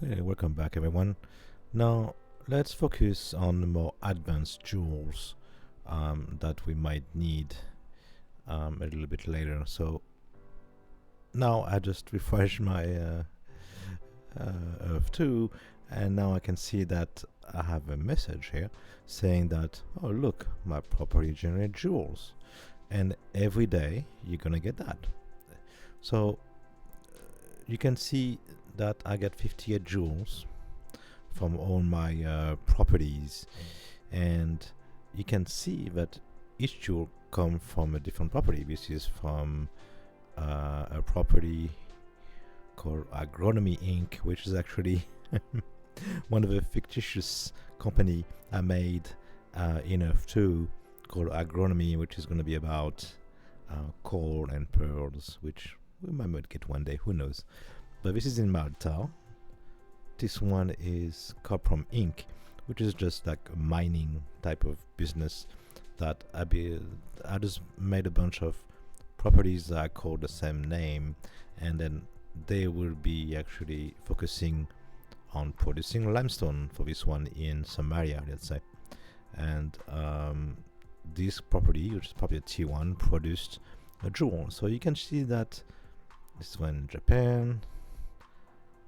Hey, welcome back, everyone. Now, let's focus on the more advanced tools that we might need a little bit later. So now I just refresh my Earth 2, and now I can see that I have a message here saying that, oh, look, my property generates joules, and every day you're gonna get that. So you can see that I get 58 joules from all my properties, and you can see that each joule comes from a different property. This is from a property called Agronomy Inc., which is actually one of the fictitious company I made in Earth 2 called Agronomy, which is going to be about coal and pearls, which we might get one day, who knows. But this is in Malta. This one is Coprom Inc., which is just like a mining type of business that I just made a bunch of properties that I call the same name, and then they will be actually focusing on producing limestone for this one in Somalia, let's say. And this property, which is probably a T1, produced a jewel. So you can see that this one in Japan,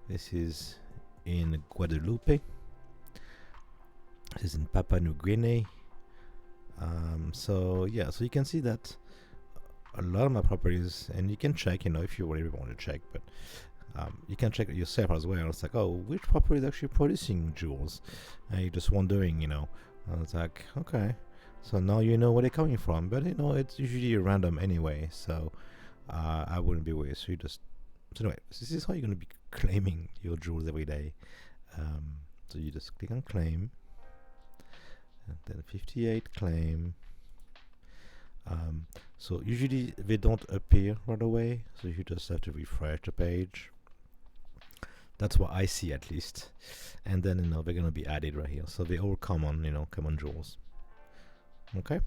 this is in Guadeloupe, this is in Papua New Guinea. So yeah, so you can see that a lot of my properties, and you can check, if you really want to check, but you can check it yourself as well. It's like, oh, which property is actually producing jewels? And you're just wondering, and it's like, okay, so now you know where they're coming from, but it's usually random anyway, so I wouldn't be worried. So anyway, this is how you're going to be claiming your jewels every day. So you just click on claim, and then 58 claim. So usually they don't appear right away, so you just have to refresh the page. That's what I see, at least. And then they're gonna be added right here, so they all come on common jewels. Okay,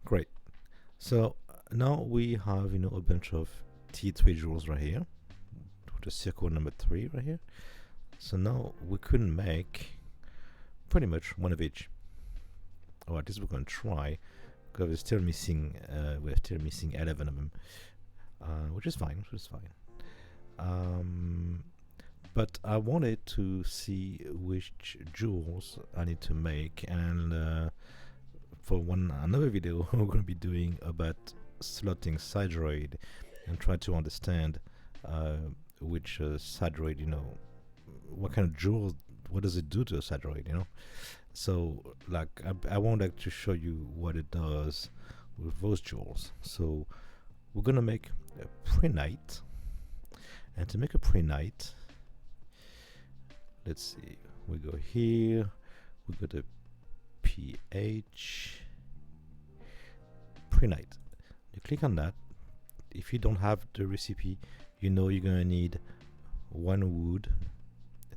great. So now we have a bunch of T3 jewels right here, the circle number 3 right here. So now we couldn't make pretty much one of each, or at least we're gonna try, because we're still missing 11 of them, which is fine. But I wanted to see which jewels I need to make, and for another video we're going to be doing about slotting Sidroid and try to understand which Sidroid, what kind of jewels, what does it do to a Sidroid, So like I wanted to show you what it does with those jewels. So we're gonna make a prehnite, and to make a prehnite, let's see, we go here, we go to pH prehnite. You click on that. If you don't have the recipe, you're gonna need 1 wood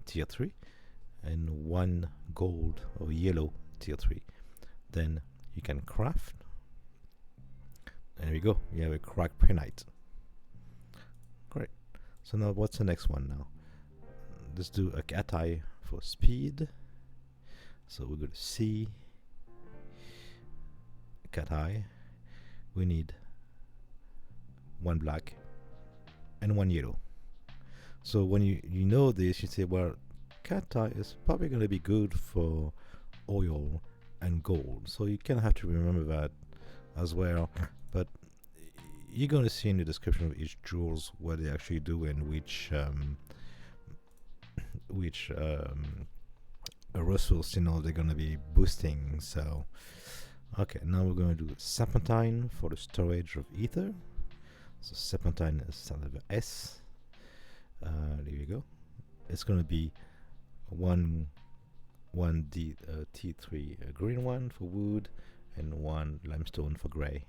tier 3 and 1 gold or yellow tier 3. Then you can craft, and there we go, you have a cracked prehnite. Great. So now what's the next one now? Let's do a cat eye for speed. So we go to C, cat eye. We need 1 black and 1 yellow. So when you know this, you say, well, cat eye is probably going to be good for oil and gold. So you kind of have to remember that as well. But you're going to see in the description of each jewels what they actually do and which resource they're going to be boosting. So okay, now we're going to do serpentine for the storage of ether. So serpentine is started with S. There you go. It's going to be one T3 green one for wood and 1 limestone for gray.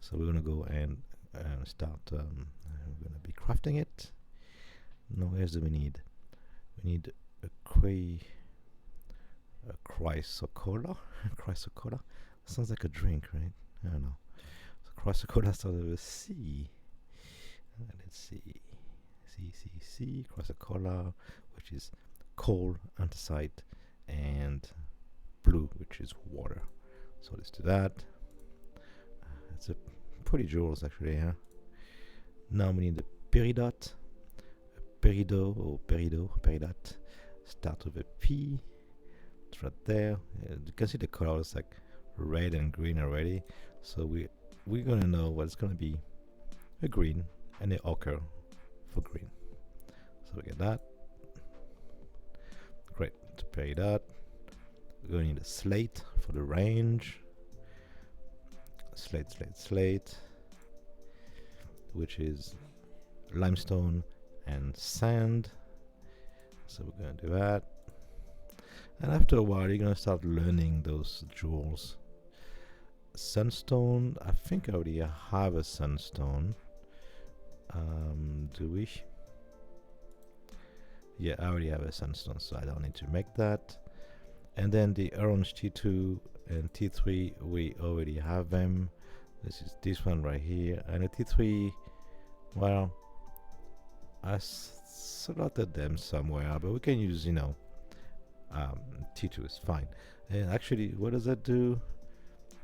So we're going to go and start. We're going to be crafting it. Now, what else do we need? We need a chrysocolla. Chrysocolla sounds like a drink, right? I don't know. So chrysocolla starts with a C. Let's see. C, chrysocolla, which which is coal, anthracite, and blue, which is water. So let's do that. It's a pretty jewels actually, huh? Now we need the peridot, peridot. Start with a P. It's right there. You can see the colors like red and green already. So we're gonna know what's gonna be a green and a ochre for green. So we get that. Great. To peridot. We're gonna need a slate for the range. Slate, which is limestone and sand. So we're gonna do that. And after a while, you're gonna start learning those jewels. Sunstone, I think I already have a sunstone. Do we? Yeah, I already have a sunstone, so I don't need to make that. And then the orange T2 and T3, we already have them. This is this one right here. And the T3, well, I slotted them somewhere, but we can use, T2 is fine. And actually, what does that do?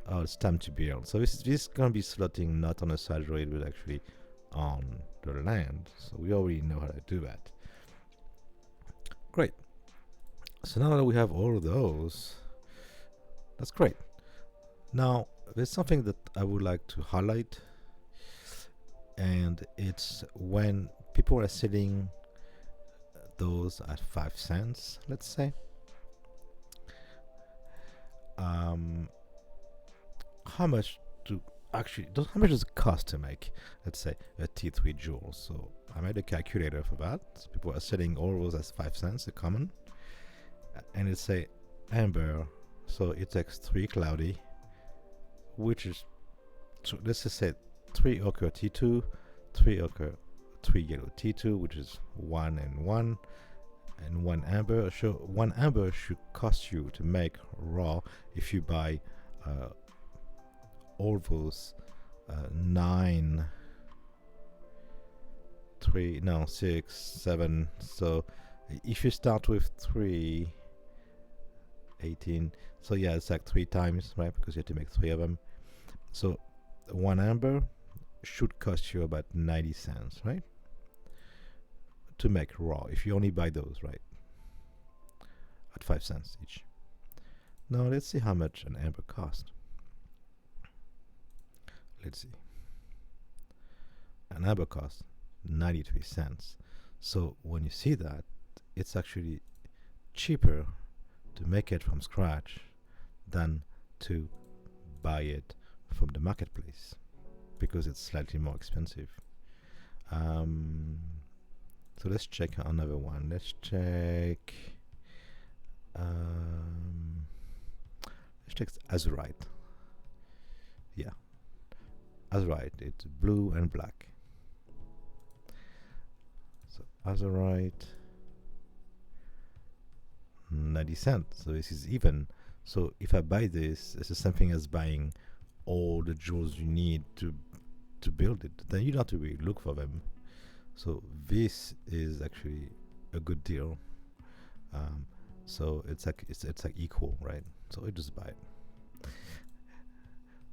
Oh, it's time to build. So this is going to be slotting not on a side road, but actually on the land. So we already know how to do that. Great. So now that we have all of those, that's great. Now, there's something that I would like to highlight, and it's when people are selling those at 5 cents, let's say. How much how much does it cost to make, let's say, a T3 jewel? So I made a calculator for that. So people are selling all those as 5 cents, the common. And it's a amber, so it takes 3 cloudy, which is, so let's just say 3 ochre T2, 3 ochre, 3 yellow T2, which is 1 and 1, and 1 amber. So 1 amber should cost you to make raw if you buy all those 6, 7. So if you start with 3, 18, so yeah, it's like 3 times, right? Because you have to make 3 of them. So 1 amber should cost you about 90 cents, right? To make raw, if you only buy those, right? At 5 cents each. Now let's see how much an amber costs. Let's see. An amber costs 93 cents. So when you see that, it's actually cheaper to make it from scratch than to buy it from the marketplace, because it's slightly more expensive. So let's check another one. Let's check azurite. Yeah, azurite. It's blue and black. So azurite, 90 cents. So this is even. So if I buy this is the same thing as buying all the jewels you need to build it. Then you don't have to really look for them. So this is actually a good deal. So it's like equal, right? So I just buy it.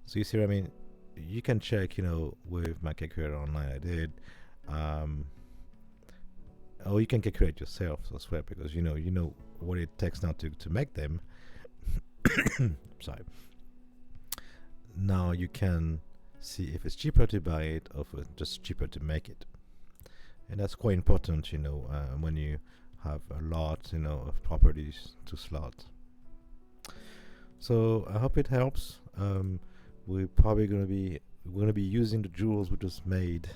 So you see what I mean? You can check, with my calculator online. I did. Or you can calculate yourself as well, because you know what it takes now to make them. Sorry. Now you can see if it's cheaper to buy it or if it's just cheaper to make it, and that's quite important, when you have a lot, of properties to slot. So I hope it helps. We're probably gonna be using the jewels we just made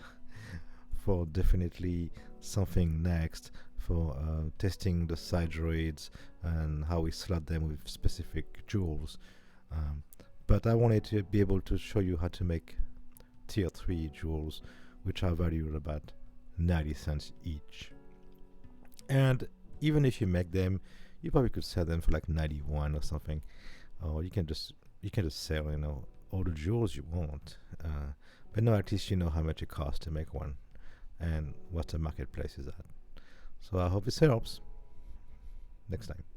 for definitely something next, for testing the side droids and how we slot them with specific jewels. But I wanted to be able to show you how to make tier 3 jewels, which are valued about 90 cents each. And even if you make them, you probably could sell them for like 91 or something. Or you can just sell, all the jewels you want. But now at least you know how much it costs to make one and what the marketplace is at. So I hope this helps. next time.